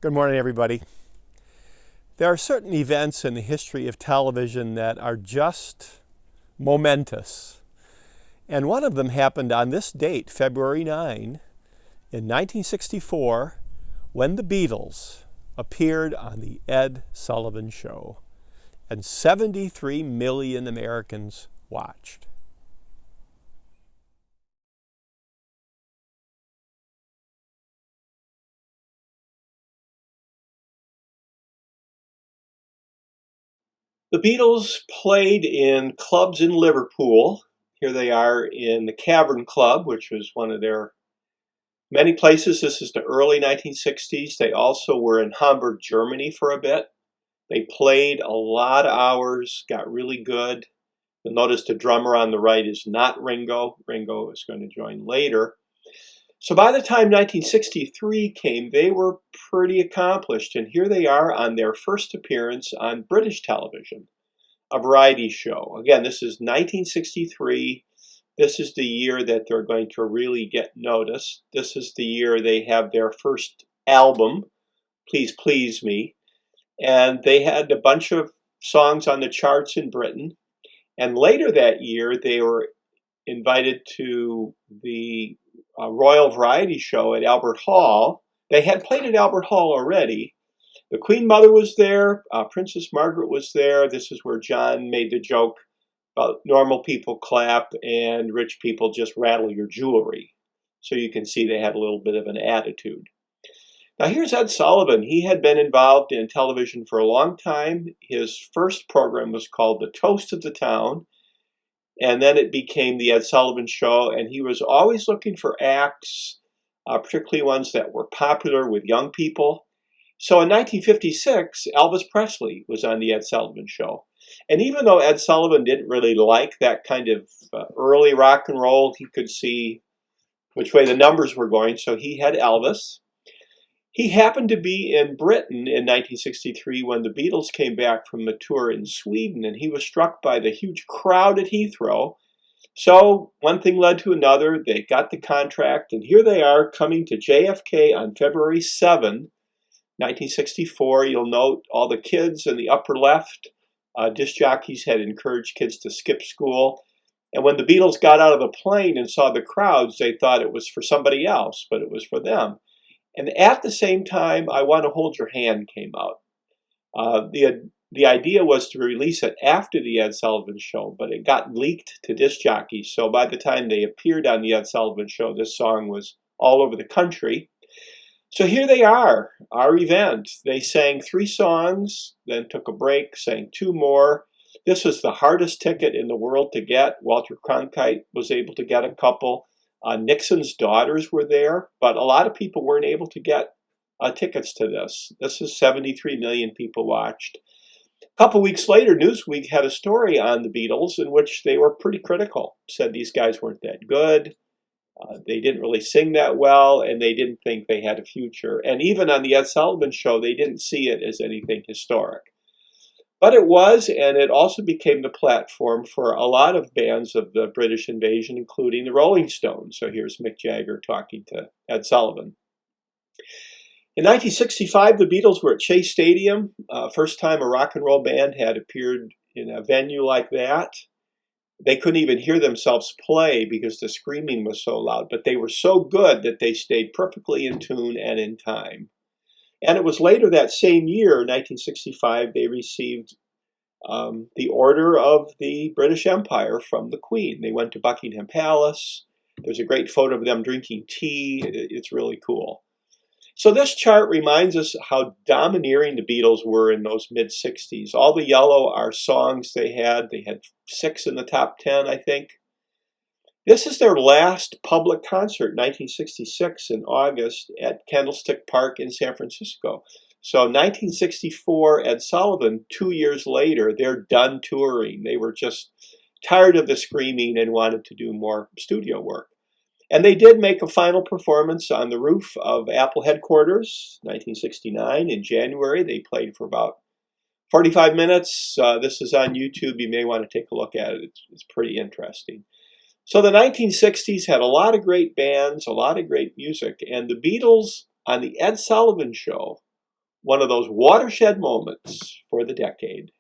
Good morning, everybody. There are certain events in the history of television that are just momentous. And one of them happened on this date, February 9, in 1964, when the Beatles appeared on the Ed Sullivan Show, and 73 million Americans watched. The Beatles played in clubs in Liverpool. Here they are in the Cavern Club, which was one of their many places. This is the early 1960s. They also were in Hamburg, Germany for a bit. They played a lot of hours, got really good. You'll notice the drummer on the right is not Ringo. Ringo is going to join later. So by the time 1963 came, they were pretty accomplished. And here they are on their first appearance on British television, a variety show. Again, this is 1963. This is the year that they're going to really get noticed. This is the year they have their first album, Please Please Me. And they had a bunch of songs on the charts in Britain. And later that year, they were invited to the Royal Variety Show at Albert Hall. They had played at Albert Hall already. The Queen Mother was there. Princess Margaret was there. This is where John made the joke about normal people clap and rich people just rattle your jewelry. So you can see they had a little bit of an attitude. Now here's Ed Sullivan. He had been involved in television for a long time. His first program was called The Toast of the Town. And then it became the Ed Sullivan Show, and he was always looking for acts, particularly ones that were popular with young people. So in 1956, Elvis Presley was on the Ed Sullivan Show. And even though Ed Sullivan didn't really like that kind of early rock and roll, he could see which way the numbers were going, so he had Elvis. He happened to be in Britain in 1963 when the Beatles came back from a tour in Sweden, and he was struck by the huge crowd at Heathrow. So one thing led to another. They got the contract, and here they are coming to JFK on February 7, 1964. You'll note all the kids in the upper left. Disc jockeys had encouraged kids to skip school. And when the Beatles got out of the plane and saw the crowds, they thought it was for somebody else, but it was for them. And at the same time, I Want to Hold Your Hand came out. The idea was to release it after the Ed Sullivan Show, but it got leaked to disc jockeys. So by the time they appeared on the Ed Sullivan Show, this song was all over the country. So here they are, our event. They sang 3 songs, then took a break, sang 2 more. This was the hardest ticket in the world to get. Walter Cronkite was able to get a couple. Nixon's daughters were there, but a lot of people weren't able to get tickets to this. This is 73 million people watched. A couple weeks later, Newsweek had a story on the Beatles in which they were pretty critical. Said these guys weren't that good. They didn't really sing that well, and they didn't think they had a future. And even on the Ed Sullivan Show, they didn't see it as anything historic. But it was, and it also became the platform for a lot of bands of the British invasion, including the Rolling Stones. So here's Mick Jagger talking to Ed Sullivan. In 1965, the Beatles were at Shea Stadium. First time a rock and roll band had appeared in a venue like that. They couldn't even hear themselves play because the screaming was so loud, but they were so good that they stayed perfectly in tune and in time. And it was later that same year, 1965, they received the Order of the British Empire from the Queen. They went to Buckingham Palace. There's a great photo of them drinking tea. It's really cool. So this chart reminds us how domineering the Beatles were in those mid-60s. All the yellow are songs they had. They had 6 in the top 10, I think. This is their last public concert, 1966 in August at Candlestick Park in San Francisco. So 1964, Ed Sullivan, 2 years later, they're done touring. They were just tired of the screaming and wanted to do more studio work. And they did make a final performance on the roof of Apple headquarters, 1969. In January, they played for about 45 minutes. This is on YouTube. You may want to take a look at it. It's pretty interesting. So the 1960s had a lot of great bands, a lot of great music, and the Beatles on the Ed Sullivan Show one of those watershed moments for the decade.